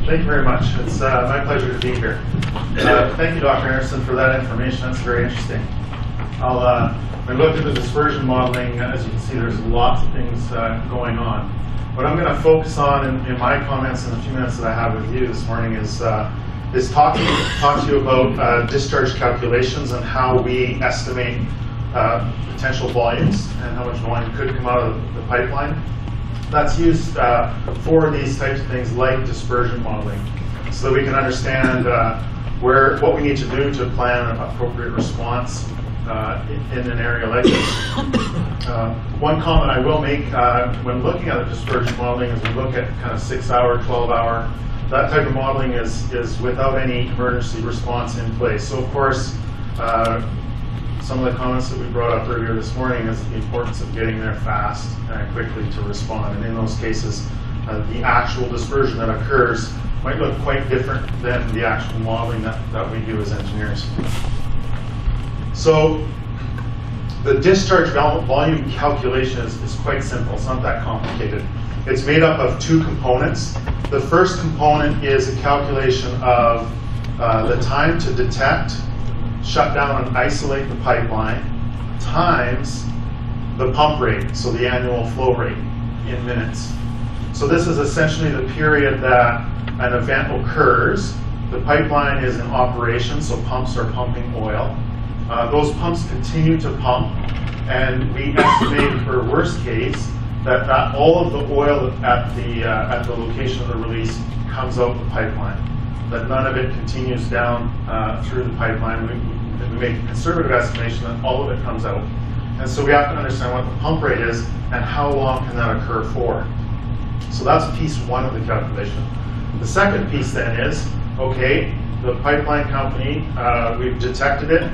Thank you very much. It's my pleasure to be here. Thank you, Dr. Anderson, for that information. That's very interesting. When we looked at the dispersion modeling, as you can see, there's lots of things going on. What I'm going to focus on in my comments in the few minutes that I have with you this morning is talk to you about discharge calculations and how we estimate potential volumes and how much volume could come out of the pipeline. That's used for these types of things like dispersion modeling, so that we can understand what we need to do to plan an appropriate response in an area like this. One comment I will make when looking at the dispersion modeling is we look at kind of 6-hour, 12-hour. That type of modeling is without any emergency response in place. So of course, some of the comments that we brought up earlier this morning is the importance of getting there fast and quickly to respond. And in those cases, the actual dispersion that occurs might look quite different than the actual modeling that we do as engineers. So the discharge volume calculation is quite simple. It's not that complicated. It's made up of two components. The first component is a calculation of the time to detect, shut down and isolate the pipeline times the pump rate, so the annual flow rate in minutes. So this is essentially the period that an event occurs. The pipeline is in operation, so pumps are pumping oil. Those pumps continue to pump, and we estimate, for worst case, that all of the oil at the location of the release comes out the pipeline. That none of it continues down through the pipeline. We make a conservative estimation that all of it comes out. And so we have to understand what the pump rate is and how long can that occur for. So that's piece one of the calculation. The second piece then is, okay, the pipeline company, we've detected it,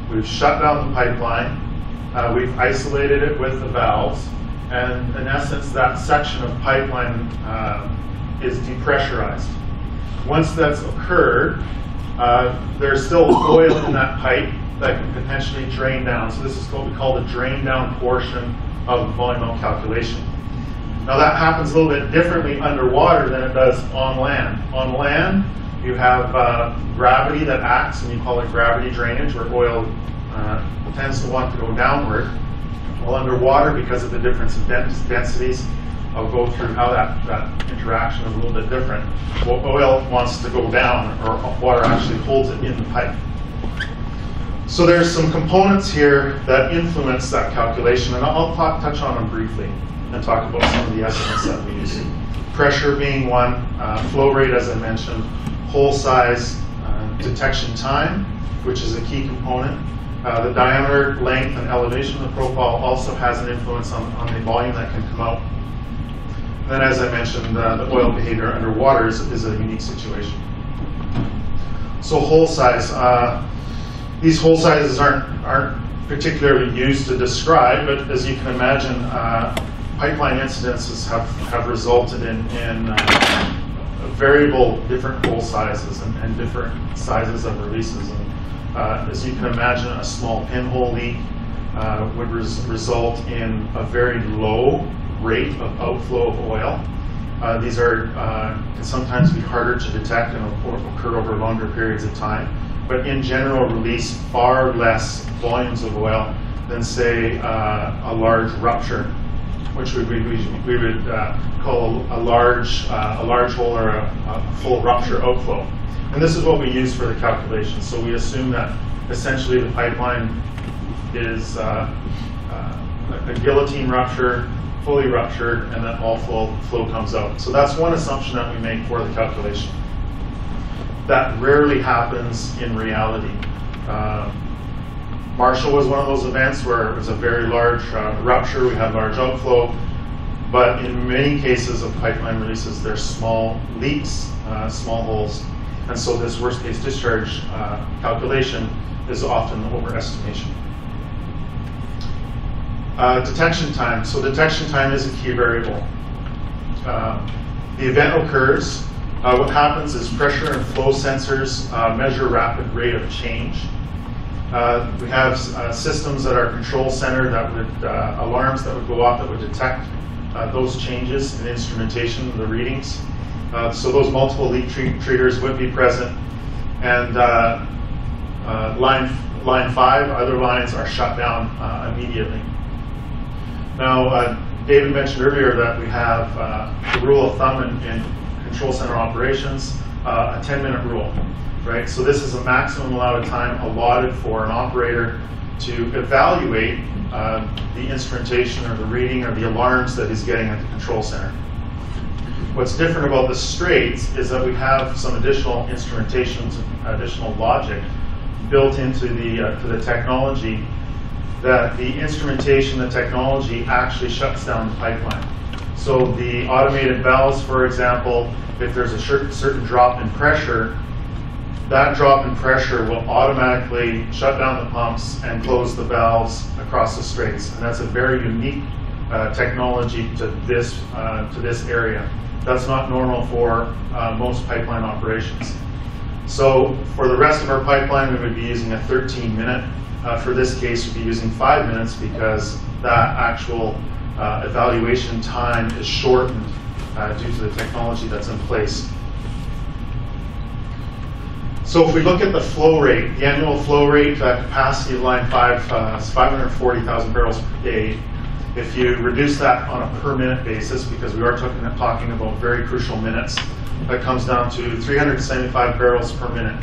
we've shut down the pipeline, we've isolated it with the valves, and in essence that section of pipeline is depressurized. Once that's occurred, there's still oil in that pipe that can potentially drain down. So this is what we call the drain down portion of the volume out calculation. Now that happens a little bit differently underwater than it does on land. On land, you have gravity that acts, and you call it gravity drainage, where oil tends to want to go downward. Well, underwater, because of the difference in densities, I'll go through how that interaction is a little bit different. Well, oil wants to go down, or water actually holds it in the pipe. So there's some components here that influence that calculation, and I'll touch on them briefly and talk about some of the estimates that we use. Pressure being one, flow rate, as I mentioned, hole size, detection time, which is a key component. The diameter, length, and elevation of the profile also has an influence on the volume that can come out. And then, as I mentioned, the oil behavior underwater is a unique situation. So hole size. These hole sizes aren't particularly used to describe, but as you can imagine, pipeline incidences have resulted in variable different hole sizes and different sizes of releases. And, as you can imagine, a small pinhole leak would result in a very low rate of outflow of oil. These can sometimes be harder to detect and occur over longer periods of time, but in general release far less volumes of oil than, say, a large rupture, which we would call a large hole or a full rupture outflow. And this is what we use for the calculation. So we assume that essentially the pipeline is a guillotine rupture, fully ruptured, and then all flow comes out. So that's one assumption that we make for the calculation. That rarely happens in reality. Marshall was one of those events where it was a very large rupture, we had large outflow, but in many cases of pipeline releases, there's small leaks, small holes, and so this worst case discharge calculation is often overestimation. Detection time. So detection time is a key variable. The event occurs. What happens is pressure and flow sensors measure rapid rate of change. We have systems at our control center that would, alarms that would go off that would detect those changes in instrumentation, the readings. So those multiple leak triggers would be present, and line 5, other lines are shut down immediately. Now, David mentioned earlier that we have the rule of thumb in control center operations, a 10-minute rule, right? So this is a maximum amount of time allotted for an operator to evaluate the instrumentation or the reading or the alarms that he's getting at the control center. What's different about the Straits is that we have some additional instrumentations, additional logic built into the technology, that the instrumentation, the technology actually shuts down the pipeline. So the automated valves, for example, if there's a certain drop in pressure, that drop in pressure will automatically shut down the pumps and close the valves across the Straits. And that's a very unique technology to this area. That's not normal for most pipeline operations. So for the rest of our pipeline, we would be using a 13-minute. For this case, we'd be using 5 minutes because that actual evaluation time is shortened due to the technology that's in place. So if we look at the flow rate, the annual flow rate capacity of line 5 is 540,000 barrels per day. If you reduce that on a per minute basis, because we are talking about very crucial minutes, that comes down to 375 barrels per minute.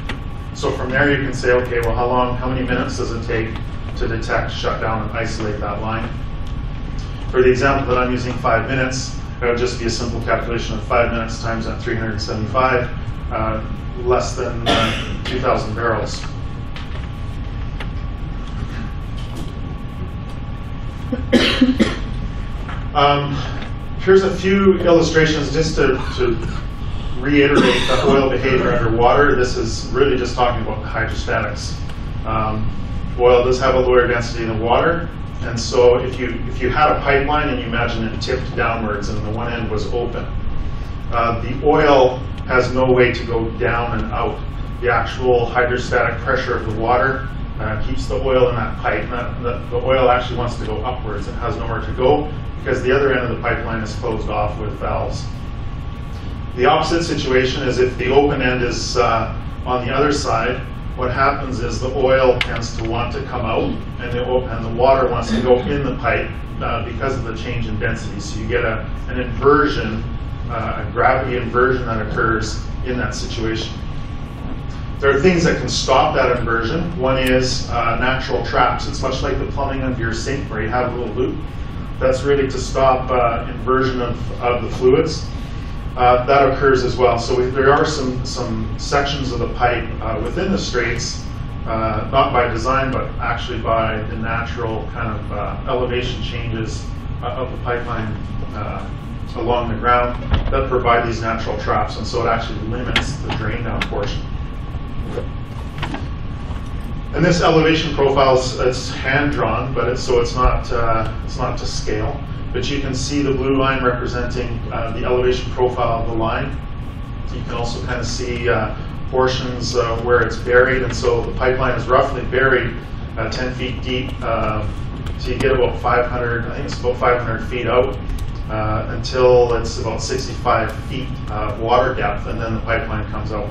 So from there you can say, okay, well how many minutes does it take to detect, shut down, and isolate that line? For the example that I'm using, 5 minutes, it would just be a simple calculation of 5 minutes times that 375, less than 2,000 barrels. Here's a few illustrations just to reiterate the oil behavior underwater. This is really just talking about the hydrostatics. Oil does have a lower density in the water, and so if you had a pipeline and you imagine it tipped downwards and the one end was open, the oil has no way to go down and out. The actual hydrostatic pressure of the water keeps the oil in that pipe. The oil actually wants to go upwards. It has nowhere to go because the other end of the pipeline is closed off with valves. The opposite situation is if the open end is on the other side, what happens is the oil tends to want to come out, and the water wants to go in the pipe because of the change in density. So you get an inversion, a gravity inversion that occurs in that situation. There are things that can stop that inversion. One is natural traps. It's much like the plumbing of your sink where you have a little loop. That's really to stop inversion of the fluids. That occurs as well. So there are some sections of the pipe within the Straits, not by design, but actually by the natural kind of elevation changes of the pipeline along the ground that provide these natural traps, and so it actually limits the drain down portion. And this elevation profile is hand drawn, but it's not to scale. But you can see the blue line representing the elevation profile of the line. You can also kind of see portions where it's buried, and so the pipeline is roughly buried 10 feet deep. So you get about 500, I think it's about 500 feet out until it's about 65 feet water depth, and then the pipeline comes out.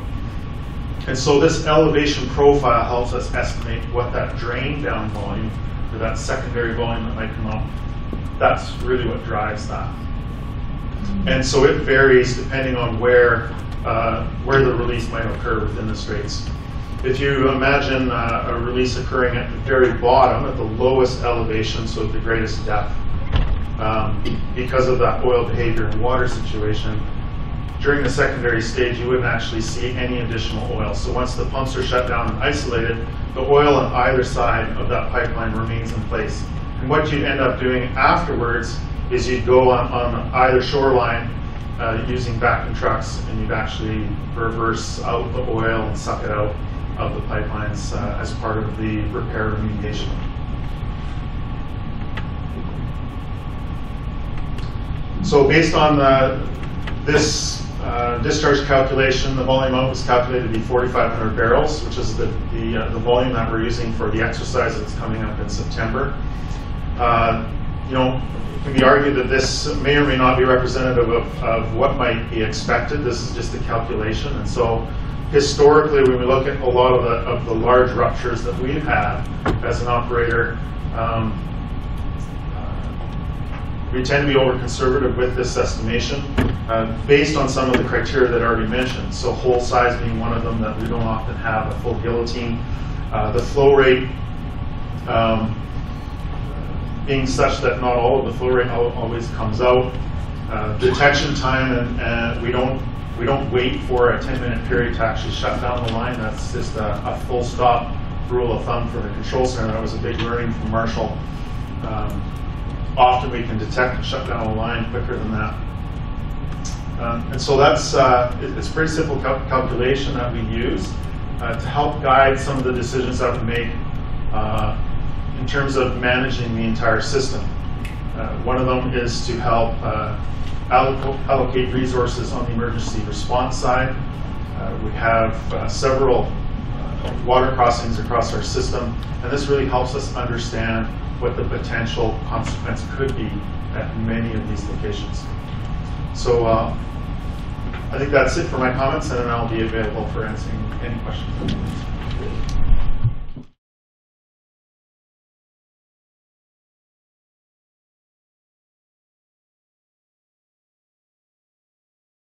And so this elevation profile helps us estimate what that drain down volume, or that secondary volume that might come out, that's really what drives that. And so it varies depending on where the release might occur within the Straits. If you imagine a release occurring at the very bottom, at the lowest elevation, so at the greatest depth, because of that oil behavior and water situation, during the secondary stage, you wouldn't actually see any additional oil. So once the pumps are shut down and isolated, the oil on either side of that pipeline remains in place. And what you'd end up doing afterwards is you'd go on either shoreline using vacuum trucks, and you'd actually reverse out the oil and suck it out of the pipelines as part of the repair remediation. So based on this discharge calculation, the volume out was calculated to be 4,500 barrels, which is the volume that we're using for the exercise that's coming up in September. you know, it can be argued that this may or may not be representative of what might be expected. This is just a calculation, and so historically, when we look at a lot of the large ruptures that we've had as an operator, we tend to be over-conservative with this estimation based on some of the criteria that I already mentioned. So hole size being one of them, that we don't often have a full guillotine. The flow rate being such that not all of the flow rate always comes out. Detection time, and we don't wait for a 10-minute period to actually shut down the line. That's just a full stop rule of thumb for the control center. That was a big learning from Marshall. Often we can detect and shut down a line quicker than that. And so that's it's a pretty simple calculation that we use to help guide some of the decisions that we make in terms of managing the entire system. One of them is to help allocate resources on the emergency response side. We have several water crossings across our system, and this really helps us understand what the potential consequence could be at many of these locations. So I think that's it for my comments, and then I'll be available for answering any questions.